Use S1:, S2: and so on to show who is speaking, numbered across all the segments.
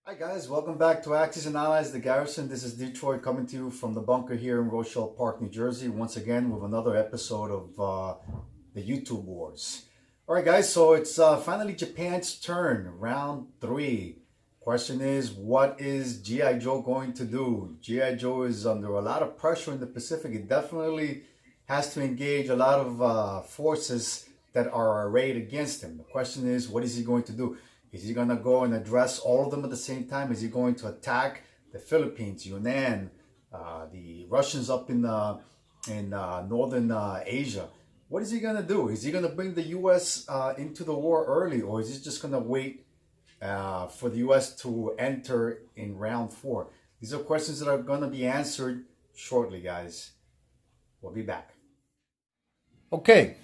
S1: Hi guys, welcome back to Axis and Allies, the Garrison. This is Detroit coming to you from the bunker here in Rochelle Park, New Jersey, once again with another episode of the YouTube Wars. All right guys, so it's finally Japan's turn, round three. Question is, what is G.I. Joe going to do? G.I. Joe is under a lot of pressure in the Pacific. It definitely has to engage a lot of forces that are arrayed against him. The question is, what is he going to do? Is he going to go and address all of them at the same time? Is he going to attack the Philippines, Yunnan, the Russians up in northern Asia? What is he going to do? Is he going to bring the U.S. Into the war early, or is he just going to wait for the U.S. to enter in round four? These are questions that are going to be answered shortly, guys. We'll be back. Okay,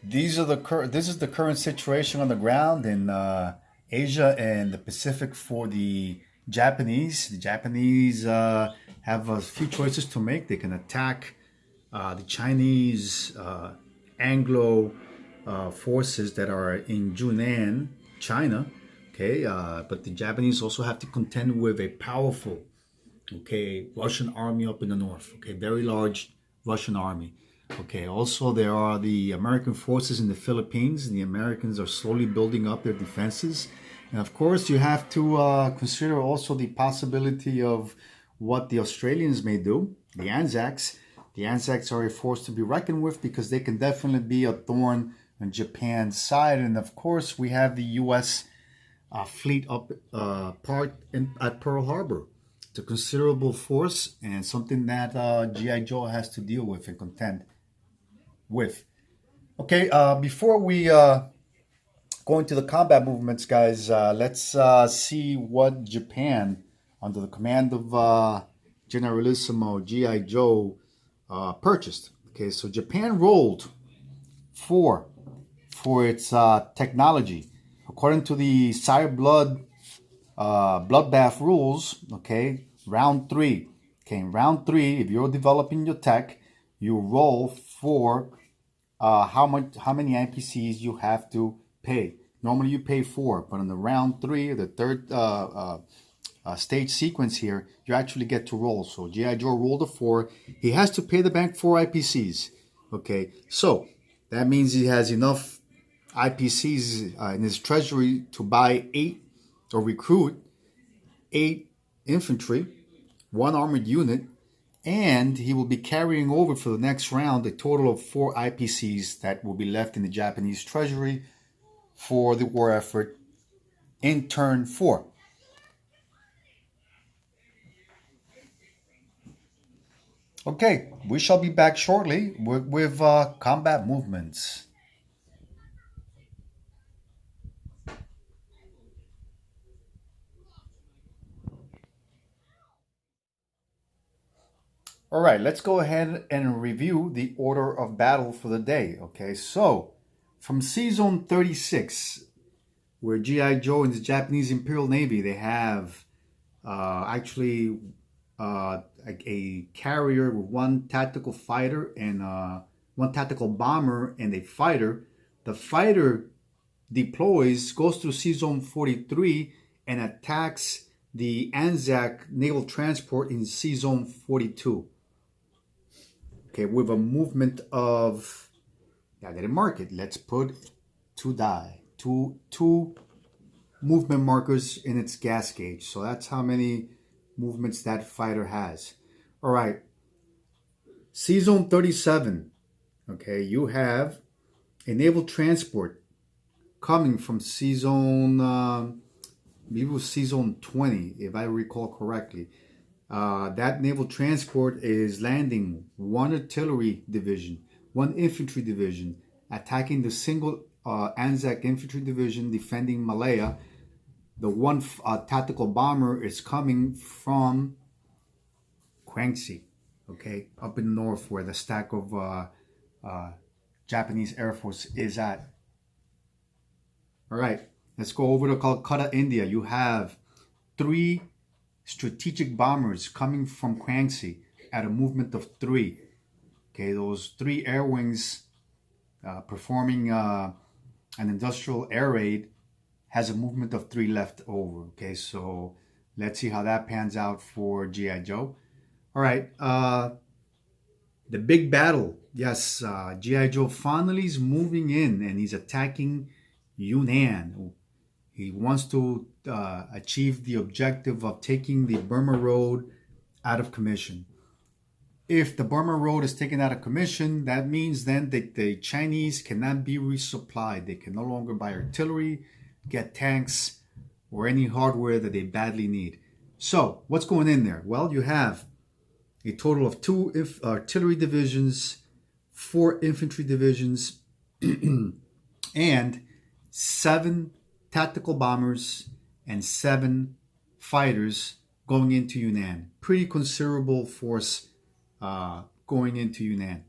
S1: this is the current situation on the ground in Asia and the Pacific for the Japanese. The Japanese have a few choices to make. They can attack the Chinese Anglo forces that are in Yunnan, China. Okay, but the Japanese also have to contend with a powerful, Russian army up in the north. Okay, very large Russian army. Okay, also there are the American forces in the Philippines. The Americans are slowly building up their defenses. And of course, you have to consider also the possibility of what the Australians may do, the Anzacs. The Anzacs are a force to be reckoned with because they can definitely be a thorn on Japan's side. And of course, we have the U.S. Fleet up at Pearl Harbor. It's a considerable force and something that G.I. Joe has to deal with and contend with. Okay, before we go into the combat movements, guys, let's see what Japan, under the command of Generalissimo G.I. Joe, purchased. Okay, so Japan rolled 4 for its technology. According to the Sire Bloodbath rules, okay, round 3. Okay, in round 3, if you're developing your tech, you roll for how many NPCs you have to pay. Normally you pay 4, but in the round 3, the third stage sequence here, you actually get to roll. So G.I. Joe rolled a 4. He has to pay the bank 4 IPCs. Okay, so that means he has enough IPCs in his treasury to buy 8 or recruit 8 infantry, 1 armored unit, and he will be carrying over for the next round a total of 4 IPCs that will be left in the Japanese treasury for the war effort in turn 4. Okay, we shall be back shortly with combat movements. All right, let's go ahead and review the order of battle for the day. Okay, so from Season 36, where G.I. Joe and the Japanese Imperial Navy, they have actually a carrier with 1 tactical fighter and 1 tactical bomber and a fighter. The fighter deploys, goes through Season 43 and attacks the Anzac naval transport in Season 42. Okay, with a movement of, I didn't mark it. Let's put 2 die, two movement markers in its gas gauge. So that's how many movements that fighter has. All right, Season 37. Okay, you have a naval transport coming from Season, I believe it was Season 20, if I recall correctly. That naval transport is landing 1 artillery division, 1 infantry division, attacking the single Anzac infantry division defending Malaya. The 1 tactical bomber is coming from Kwangsi, okay, up in the north where the stack of Japanese Air Force is at. All right, let's go over to Calcutta, India. You have 3 strategic bombers coming from Kwangsi at a movement of 3. Okay, those 3 air wings performing an industrial air raid has a movement of 3 left over. Okay, so let's see how that pans out for G.I. Joe. All right, the big battle. Yes, G.I. Joe finally is moving in and he's attacking Yunnan. He wants to achieve the objective of taking the Burma Road out of commission. If the Burma Road is taken out of commission, that means then that the Chinese cannot be resupplied. They can no longer buy artillery, get tanks, or any hardware that they badly need. So, what's going in there? Well, you have a total of 2 artillery divisions, 4 infantry divisions, and 7 tactical bombers and 7 fighters going into Yunnan. Pretty considerable force going into Yunnan.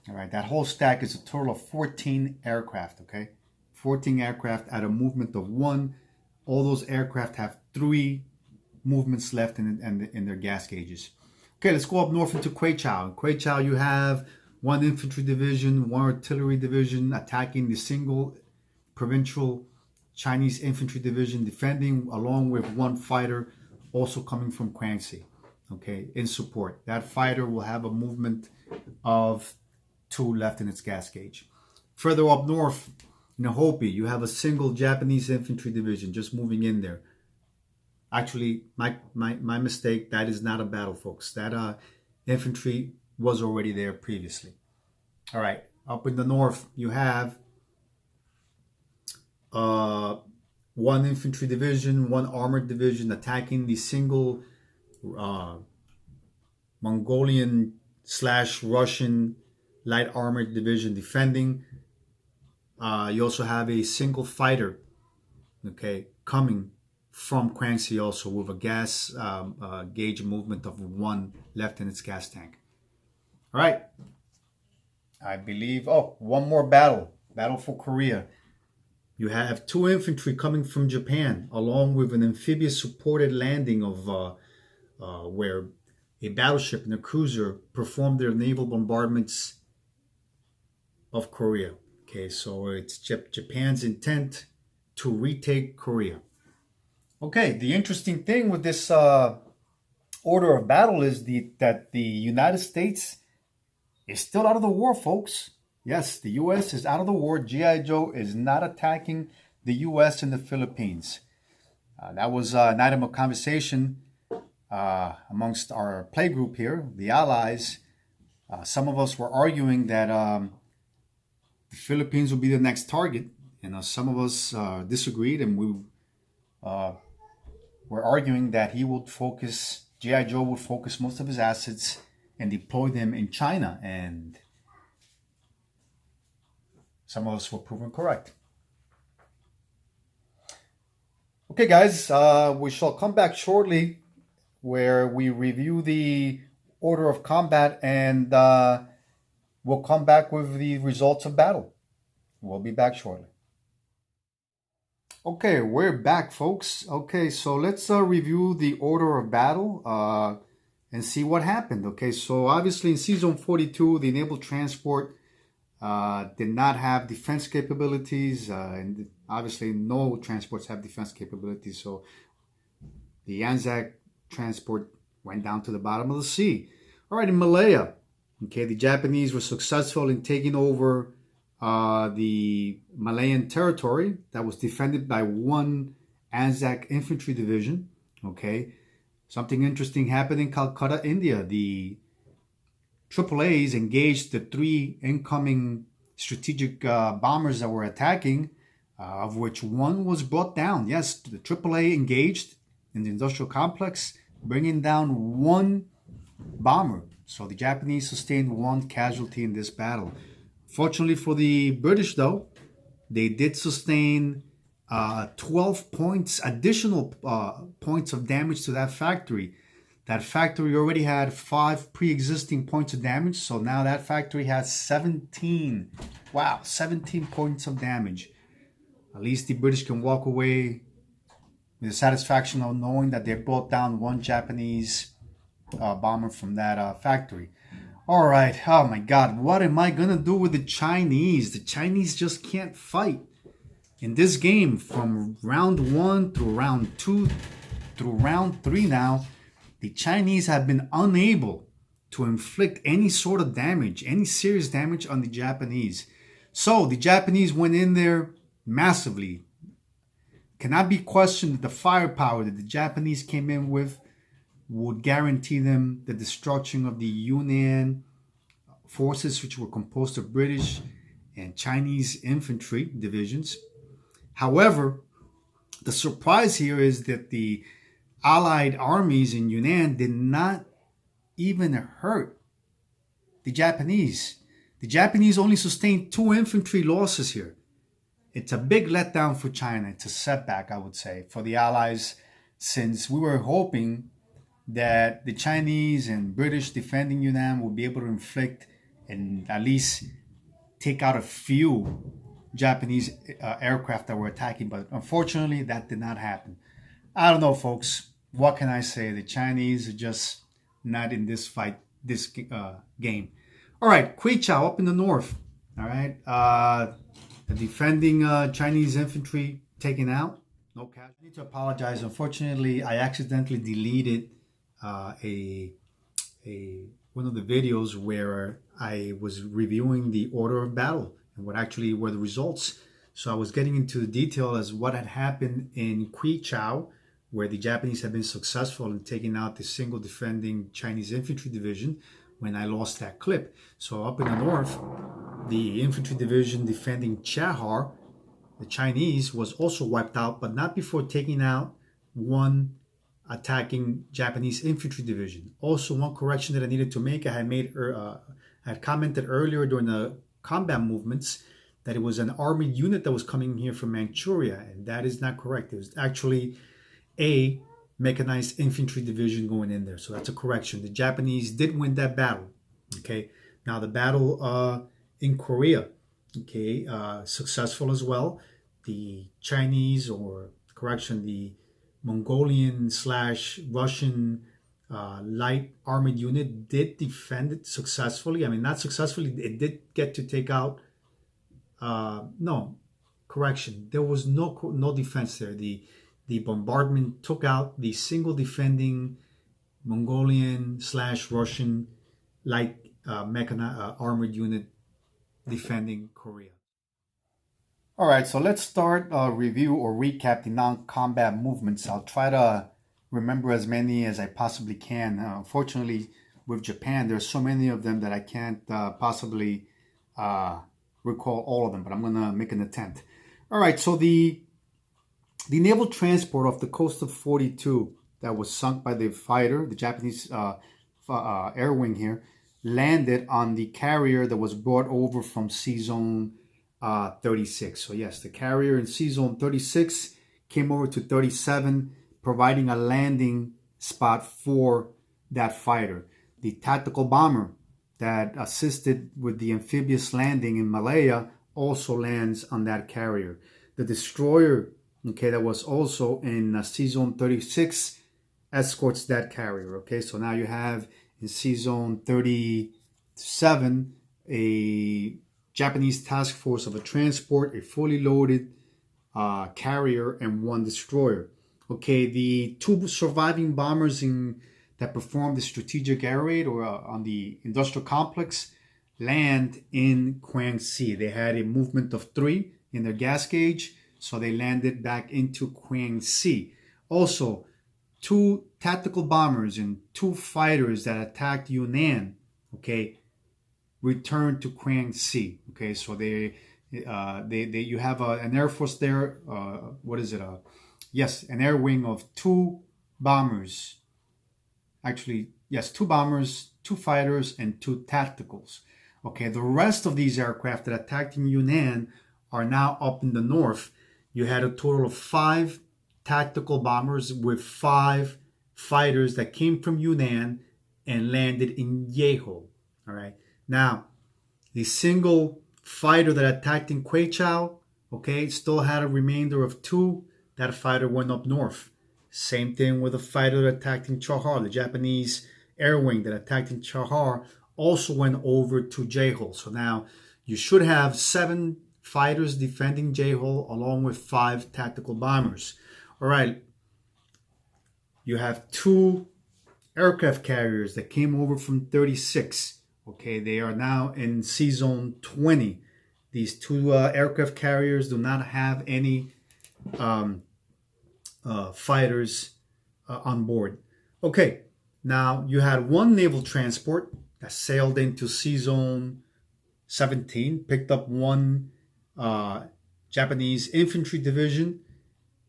S1: All right, that whole stack is a total of 14 aircraft, okay? 14 aircraft at a movement of 1. All those aircraft have 3 movements left in their gas gauges. Okay, let's go up north into Kweichow. In Kweichow, you have 1 infantry division, 1 artillery division attacking the single provincial Chinese infantry division, defending along with 1 fighter also coming from Kwanzi. Okay, in support. That fighter will have a movement of 2 left in its gas gauge. Further up north, in Hopi, you have a single Japanese infantry division just moving in there. Actually, my mistake. That is not a battle, folks. That infantry was already there previously. All right, up in the north, you have 1 infantry division, 1 armored division attacking the single Mongolian/Russian light armored division defending. You also have a single fighter, okay, coming from Kwanzi also with a gas gauge movement of 1 left in its gas tank. All right. I believe, 1 more battle for Korea. You have 2 infantry coming from Japan, along with an amphibious supported landing of where a battleship and a cruiser performed their naval bombardments of Korea. Okay, so it's Japan's intent to retake Korea. Okay, the interesting thing with this order of battle is that the United States is still out of the war, folks. Yes, the U.S. is out of the war. G.I. Joe is not attacking the U.S. in the Philippines. That was an item of conversation amongst our play group here, the Allies. Some of us were arguing that the Philippines will be the next target. Some of us disagreed, and we were arguing that G.I. Joe would focus most of his assets and deploy them in China. And some of us were proven correct. Okay, guys, we shall come back shortly where we review the order of combat and we'll come back with the results of battle. We'll be back shortly. Okay, we're back, folks. Okay, so let's review the order of battle and see what happened. Okay, so obviously in C-Zone 42, the naval transport did not have defense capabilities, and obviously no transports have defense capabilities, so the Anzac transport went down to the bottom of the sea. All right, in Malaya, okay, the Japanese were successful in taking over the Malayan territory that was defended by 1 Anzac infantry division. Okay, something interesting happened in Calcutta, India. The AAAs engaged the 3 incoming strategic bombers that were attacking, of which 1 was brought down. Yes, the AAA engaged in the industrial complex, bringing down 1 bomber. So the Japanese sustained 1 casualty in this battle. Fortunately for the British, though, they did sustain 12 points, additional points of damage to that factory. That factory already had 5 pre-existing points of damage, so now that factory has 17. Wow, 17 points of damage. At least the British can walk away with the satisfaction of knowing that they brought down 1 Japanese bomber from that factory. All right, oh my God, what am I going to do with the Chinese? The Chinese just can't fight. In this game, from round 1 through round 2 through round 3 now, the Chinese have been unable to inflict any sort of damage, any serious damage on the Japanese. So the Japanese went in there massively. Cannot be questioned that the firepower that the Japanese came in with would guarantee them the destruction of the Yunnan forces, which were composed of British and Chinese infantry divisions. However, the surprise here is that the Allied armies in Yunnan did not even hurt the Japanese. The Japanese only sustained 2 infantry losses here. It's a big letdown for China. It's a setback, I would say, for the Allies, since we were hoping that the Chinese and British defending Yunnan would be able to inflict and at least take out a few Japanese aircraft that were attacking. But unfortunately, that did not happen. I don't know, folks. What can I say? The Chinese are just not in this fight, this game. All right, Kwichao up in the north. All right, the defending Chinese infantry taken out. No cash. I need to apologize. Unfortunately, I accidentally deleted one of the videos where I was reviewing the order of battle and what actually were the results. So I was getting into the detail as what had happened in Kwichao, where the Japanese had been successful in taking out the single defending Chinese infantry division, when I lost that clip. So up in the north, the infantry division defending Chahar, the Chinese, was also wiped out, but not before taking out one attacking Japanese infantry division. Also, one correction that I needed to make, I had commented earlier during the combat movements that it was an army unit that was coming here from Manchuria, and that is not correct. It was actually a mechanized infantry division going in there. So that's a correction. The Japanese did win that battle. Okay. Now the battle in Korea, okay, successful as well. The Chinese, or correction, the Mongolian / Russian light armored unit did defend it successfully. I mean, not successfully. It did get to take out. No, correction. There was no defense there. The bombardment took out the single defending Mongolian / Russian light armored unit defending Korea. All right, so let's start review or recap the non-combat movements. I'll try to remember as many as I possibly can. Unfortunately, with Japan, there's so many of them that I can't possibly recall all of them, but I'm going to make an attempt. All right, so the naval transport off the coast of 42 that was sunk by the fighter, the Japanese air wing here, landed on the carrier that was brought over from Sea Zone 36. So yes, the carrier in Sea Zone 36 came over to 37, providing a landing spot for that fighter. The tactical bomber that assisted with the amphibious landing in Malaya also lands on that carrier. The destroyer, okay, that was also in Sea Zone 36 escorts that carrier. Okay, so now you have in Sea Zone 37 a Japanese task force of a transport, a fully loaded carrier, and one destroyer. Okay, the 2 surviving bombers that performed the strategic air raid or on the industrial complex land in Kwangsi. They had a movement of 3 in their gas gauge, so they landed back into Kwangsi. Also, 2 tactical bombers and 2 fighters that attacked Yunnan, okay, returned to Kwangsi. Okay, so they you have an air force there. What is it? Yes, an air wing of 2 bombers. Actually, yes, 2 bombers, 2 fighters, and 2 tacticals. Okay, the rest of these aircraft that attacked in Yunnan are now up in the north. You had a total of 5 tactical bombers with 5 fighters that came from Yunnan and landed in Yeho. All right. Now, the single fighter that attacked in Kwichao, okay, still had a remainder of 2. That fighter went up north. Same thing with the fighter that attacked in Chahar. The Japanese air wing that attacked in Chahar also went over to Jeho. So now you should have 7 fighters defending J-Hole along with 5 tactical bombers. All right. You have 2 aircraft carriers that came over from 36. Okay, they are now in Sea Zone 20. These 2 aircraft carriers do not have any fighters on board. Okay, now you had 1 naval transport that sailed into Sea Zone 17, picked up 1 Japanese infantry division,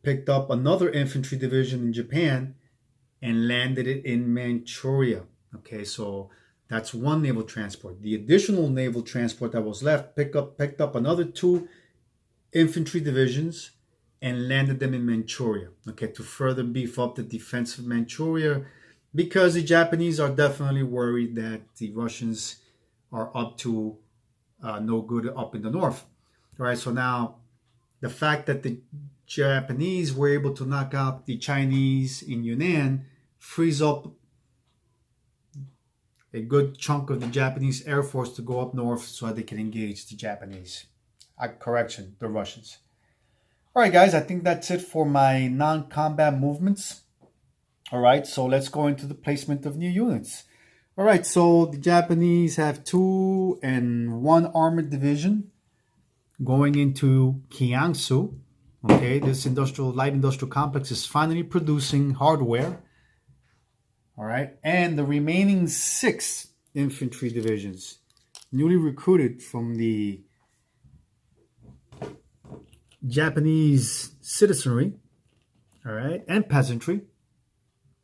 S1: picked up another infantry division in Japan, and landed it in Manchuria. Okay, so that's 1 naval transport. The additional naval transport that was left picked up another 2 infantry divisions and landed them in Manchuria. Okay, to further beef up the defense of Manchuria, because the Japanese are definitely worried that the Russians are up to no good up in the north. All right, so now the fact that the Japanese were able to knock out the Chinese in Yunnan frees up a good chunk of the Japanese Air Force to go up north so that they can engage the Japanese. Correction, the Russians. All right, guys, I think that's it for my non-combat movements. All right, so let's go into the placement of new units. All right, so the Japanese have 2 and 1 armored division going into Kiangsu. Okay, this light industrial complex is finally producing hardware. All right, and the remaining 6 infantry divisions, newly recruited from the Japanese citizenry, all right, and peasantry,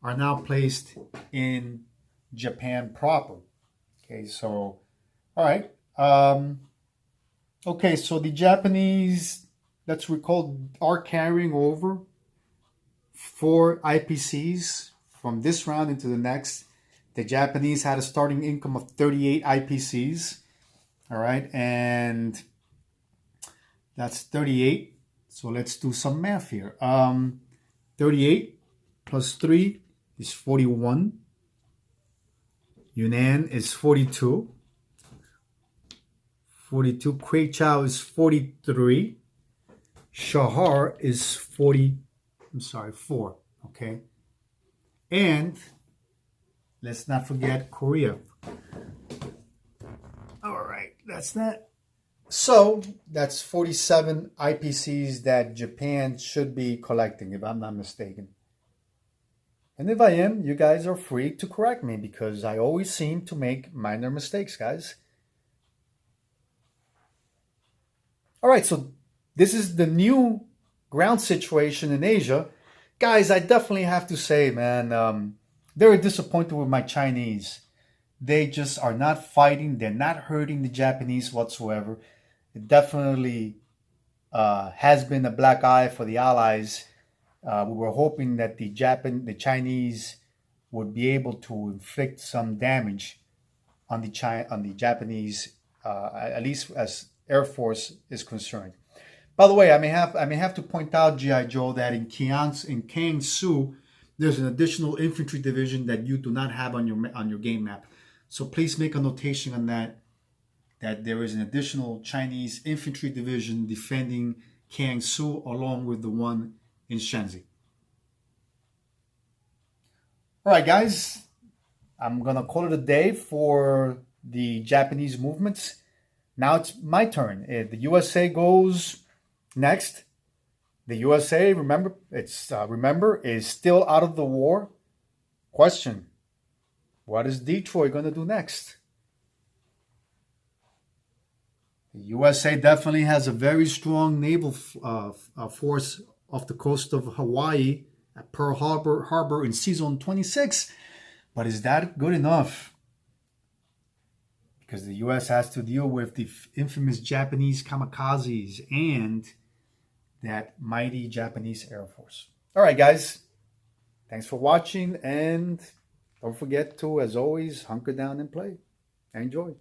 S1: are now placed in Japan proper. Okay, so, all right. Okay, so the Japanese, let's recall, are carrying over 4 IPCs from this round into the next. The Japanese had a starting income of 38 IPCs. All right, and that's 38. So let's do some math here. 38 plus 3 is 41. Yunnan is 42. 42. Kweichow is 43. Shahar is 4. Okay. And let's not forget Korea. All right, that's that. So that's 47 IPCs that Japan should be collecting, if I'm not mistaken. And if I am, you guys are free to correct me, because I always seem to make minor mistakes, guys. All right, so this is the new ground situation in Asia. Guys, I definitely have to say, man, very disappointed with my Chinese. They just are not fighting. They're not hurting the Japanese whatsoever. It definitely has been a black eye for the Allies. We were hoping that the Chinese would be able to inflict some damage on the Japanese, at least as Air Force is concerned. By the way, I may have to point out, G.I. Joe, that in Kiangsu, there's an additional infantry division that you do not have on your game map. So please make a notation on that there is an additional Chinese infantry division defending Kiangsu along with the one in Shenzi. All right, guys, I'm going to call it a day for the Japanese movements. Now it's my turn. The USA goes next. The USA, remember, is still out of the war. Question: what is Detroit going to do next? The USA definitely has a very strong naval force off the coast of Hawaii at Pearl Harbor in Sea Zone 26. But is that good enough? Because the U.S. has to deal with the infamous Japanese kamikazes and that mighty Japanese Air Force. All right, guys. Thanks for watching. And don't forget to, as always, hunker down and play. Enjoy.